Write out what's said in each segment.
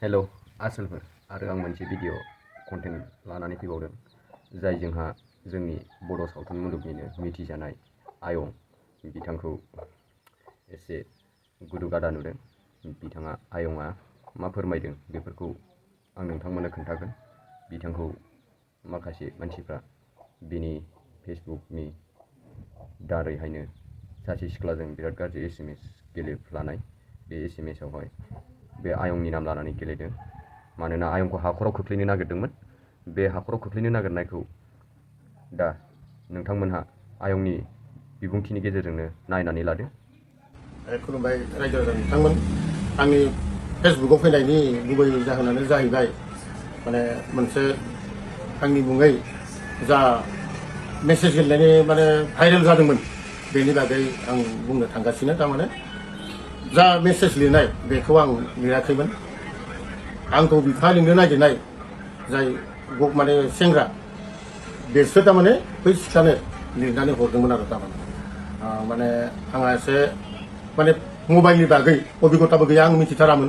Hello आसोलफोर आरो आं मोनसे भिडिअ कन्टेन्ट लानानै फैबावदों जाय जोंहा जोंनि बर' सावथुन मुलुगनिनो मिथिजानाय आयं बिथांखौ एसे गुदु गादा नुदों। बिथाङा आयंआ मा फोरमायदों बेफोरखौ आं नोंथांमोननो खोन्थागोन। बिथांखौ माखासे मानसिफ्रा बिनि फेसबुकनि दारैहायनो सासे सिख्लाजों बिराद गाज्रि SMS गेलेफ्लानाय। बे SMS आवहाय बे आयंनि नाम लानानै गेलेदों। मानोना आयंखौ हाखराव खोख्लैनो नागिरदोंमोन। बे हाखराव खोख्लैनो नागिरनायखौ दा नोंथांमोनहा आयंनि बिबुंथिनि गेजेरजोंनो नायनानै लादो। खुलुमबाय रायजो राजा नोंथांमोन। आंनि फेसबुकआव फैनायनि गुबै जाहोनानो जाहैबाय माने मोनसे आंनि मुङै जा मेसेज गेलेनायनि माने भाइरेल जादोंमोन बेनि बागै आं बुंनो थांगासिनो। थारमाने जा मेसेज लिरनाय बेखौ आं लिराखैमोन। आंखौ बिफा लिंनो नागिरनाय जाय माने सेंग्रा बेसो थारमाने बै सिख्लानो लिरनानै हरदोंमोन आरो थारमाने माने आंहा एसे माने मबाइलनि बागै अभिगताबो गैया, आं मिथिथारामोन।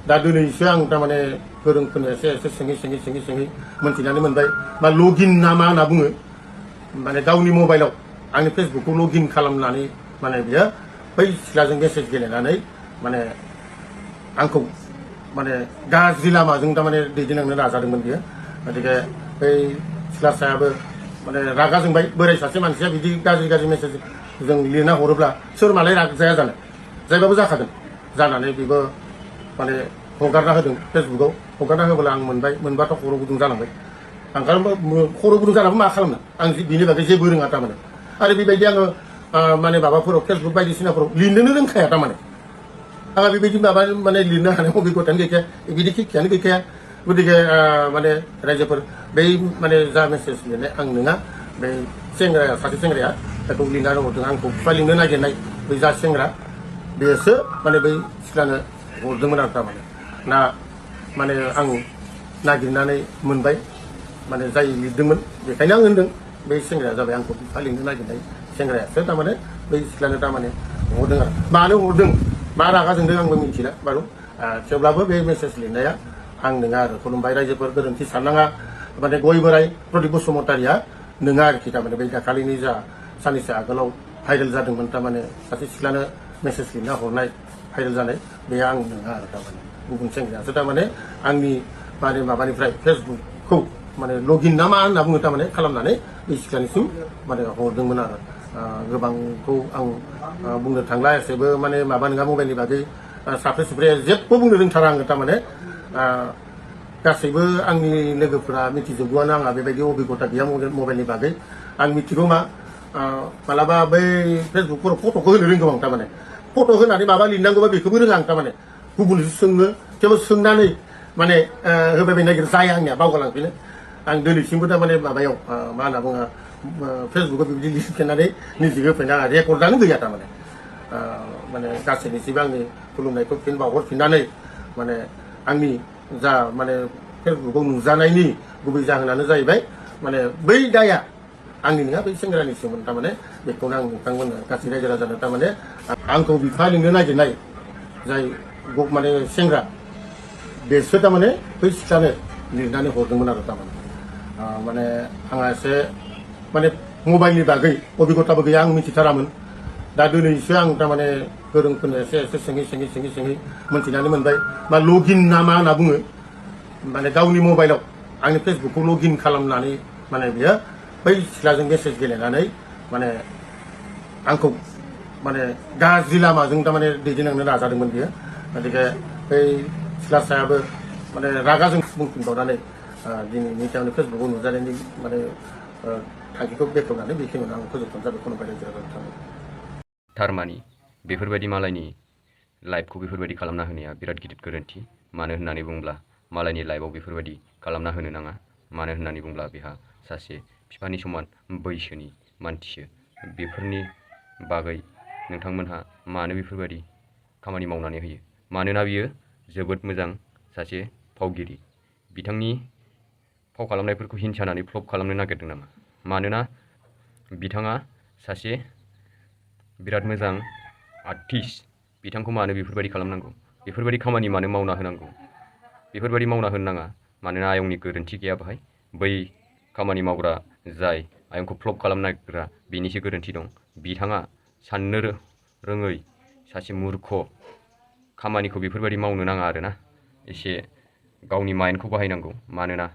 दा दिनैसो आं थारमाने गोरोंफोरनो एसे सोङै मोनथिनानै मोनबाय। मा लगइन ना मा होनना बुङो, माने गावनि मबाइलाव आंनि फेसबुकखौ लगइन खालामनानै माने बियो बै सिख्लाजों मेसेज गेलेनानै माने आंखौ माने गाज्रि लामाजों थारमाने दैदेनलांनो नाजादोंमोन बियो। गतिके बै सिख्लासायाबो माने रागा जोंबाय। बोराय सासे मानसिया बिदि गाज्रि मेसेज जों लिरना हरोब्ला सोर मालाय राग जाया जानो, जायबाबो जाखागोन। जानानै बेबो माने हगारना होदों फेसबुकआव। हगारना होब्ला आं मोनबाथ' खर' गुदुं जालांबाय। आं खर' गुदुं जानाबो मा खालामनो, आं बिनि बागै जेबो रोङा थारमाने। आरो बेबायदि आङो माने माबाफोराव फेसबुक बायदिसिनाफोराव लिरनोनो रोंखाया थारमाने। आंहा बेबायदि माबा माने लिरनो हानाय अभिगतायानो गैखाया, बिदि खिखायानो गैखाया। गतिके माने रायजोफोर बै माने जा मेसेज लिरनाय आं नङा, बै सेंग्राया सासे सेंग्राया बेखौ लिरनानै हरदों। आंखौ बिफा लिंनो नागिरनाय बै जा सेंग्रा बेसो माने बै सिख्लानो हरदोंमोन आरो थारमाने। ना माने आं नागिरनानै मोनबाय, माने जाय लिरदोंमोन बेखायनो आं होनदों बै सेंग्राया जाबाय आंखौ बिफा लिंनो नागिरनाय सेंग्रायासो थारमाने बै सिख्लानो थारमाने हरदों आरो। मानो हरदों, मा रागा जोंदों आंबो मिथिला बारु। थेवब्लाबो बे मेसेज लिरनाया आं नङा आरो। खुलुमबाय रायजोफोर, गोरोन्थि साननाङा। माने गय बोराय प्रदीप बसुमतारिया नङा आरोखि। थारमाने बै दाखालिनि जा साननैसो आगोलाव भाइरेल जादोंमोन थारमाने सासे सिख्लानो मेसेज लिरना हरनाय भाइरेल जानाय, बे आं नङा आरो थारमाने। गुबुन सेंग्रायासो थारमाने आंनि माने माबानिफ्राय फेसबुकखौ माने लगइन ना मा होनना बुङो थारमाने खालामनानै बै सिख्लानिसिम माने हरदोंमोन आरो। गोबांखौ आं बुंनो थांला, एसेबो माने माबा नङा मबाइलनि बागै साफ्रे सुफ्रे जेबो बुंनो रोंथारा आङो थारमाने। गासैबो आंनि लोगोफोरा मिथिजोबगौआनो आंहा बेबायदि अभिगता गैया मबाइलनि बागै। आं मिथिगौ मा मालाबा बै फेसबुकफोराव फट'खौ होनो रोंगौ आं थारमाने। फट' होनानै माबा लिरनांगौबा बेखौबो रोङा आं थारमाने। गुबुनसो सोङो, थेवबो सोंनानै माने होबाय नागिर जाया आंनिया, बावगारलांफिनो। आं दिनैसिमबो थारमाने माबायाव मा होनना बुङो फेसबुकआव बिबायदि लिरफेरनानै निजे होफेरना रेकर्डआनो गैया थारमाने। माने गासैनिसिबो आंनि खुलुमनायखौ फिन बावहरफिननानै माने आंनि जा माने फेसबुकआव नुजानायनि गुबै जाहोनानो जाहैबाय माने बै दाया आंनि नङा, बै सेंग्रानिसोमोन थारमाने। बेखौनो आं नोंथांमोननो गासै रायजो राजानो थारमाने आंखौ बिफा लिंनो नागिरनाय जाय माने सेंग्रा बेसो थारमाने बै सिख्लानो लिरनानै हरदोंमोन आरो थारमाने। माने आंहा एसे माने मबाइलनि बागै अभिगताबो गैया, आं मिथिथारामोन। दा दिनैसो आं थारमाने गोरोंफोरनो एसे सोङै मोनथिनानै मोनबाय। मा लगइन ना मा होनना बुङो, माने गावनि मबाइलाव आंनि फेसबुकखौ लगइन खालामनानै माने बियो बै सिख्लाजों मेसेज गेलेनानै माने आंखौ माने गाज्रि लामाजों थारमाने दैदेनलांनो नाजादोंमोन बियो। गतिके बै सिख्लासायाबो माने रागा जों बुंफिनबावनानै दिनैनि सायावनो फेसबुकआव नुजानायनि माने थांखिखौ बेखेवनानै बेखिनियावनो आं फोजोबथ'नाय जाबाय। खुलुमबाय रायजो राजा। थारमानि बेफोरबायदि मालायनि लाइफखौ बेफोरबायदि खालामना होनाया बिराद गिदिर गोरोन्थि। मानो होननानै बुङोब्ला मालायनि लाइफआव बेफोरबायदि खालामना होनो नाङा। मानो होननानै बुङोब्ला बेहा सासे बिफानि समान बैसोनि मानसिसो। बेफोरनि बागै नोंथांमोनहा मानो बेफोरबायदि खामानि मावनानै होयो? मानोना बियो जोबोद मोजां सासे फावगिरि। बिथांनि फाव खालामनायफोरखौ हिंसानानै फ्लप खालामनो नागिरदों नामा? मानोना बिथाङा सासे बिराद मोजां आर्टिस्ट। बिथांखौ मानो बेफोरबायदि खालामनांगौ? बेफोरबायदि खामानि मानो मावना होनांगौ? बेफोरबायदि मावना होनो नाङा मानोना आयंनि गोरोन्थि गैया बाहाय बै खामानि मावग्रा जाय आयंखौ फ्लप खालामनो नागिरग्रा बिनिसो गोरोन्थि दं बिथाङा साननो रोङै सासे मुर्ख खामानिखौ बेफोरबायदि मावनो नाङा आरोना एसे गावनि माइन्डखौ बाहायनांगौ मानोना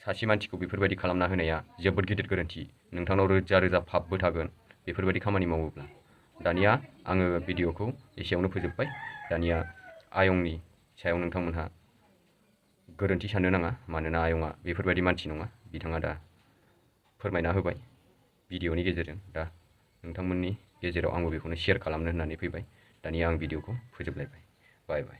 सासे मानसिखौ बेफोरबायदि खालामना होनाया जोबोद गिदिर गोरोन्थि नोंथांनाव रोजा रोजा पापबो थागोन बेफोरबायदि खामानि मावोब्ला दानिया आङो भिडिअखौ एसेयावनो फोजोबबाय दानिया आयंनि सायाव नोंथांमोनहा गोरोन्थि साननो नाङा मानोना आयंआ बेफोरबायदि मानसि नङा बिथाङा दा फोरमायना होबाय भिडिअनि गेजेरजों दा नोंथांमोननि गेजेराव आंबो बेखौनो शेयार खालामनो होननानै फैबाय दानिया आं भिडिअखौ फोजोबलायबाय बाय बाय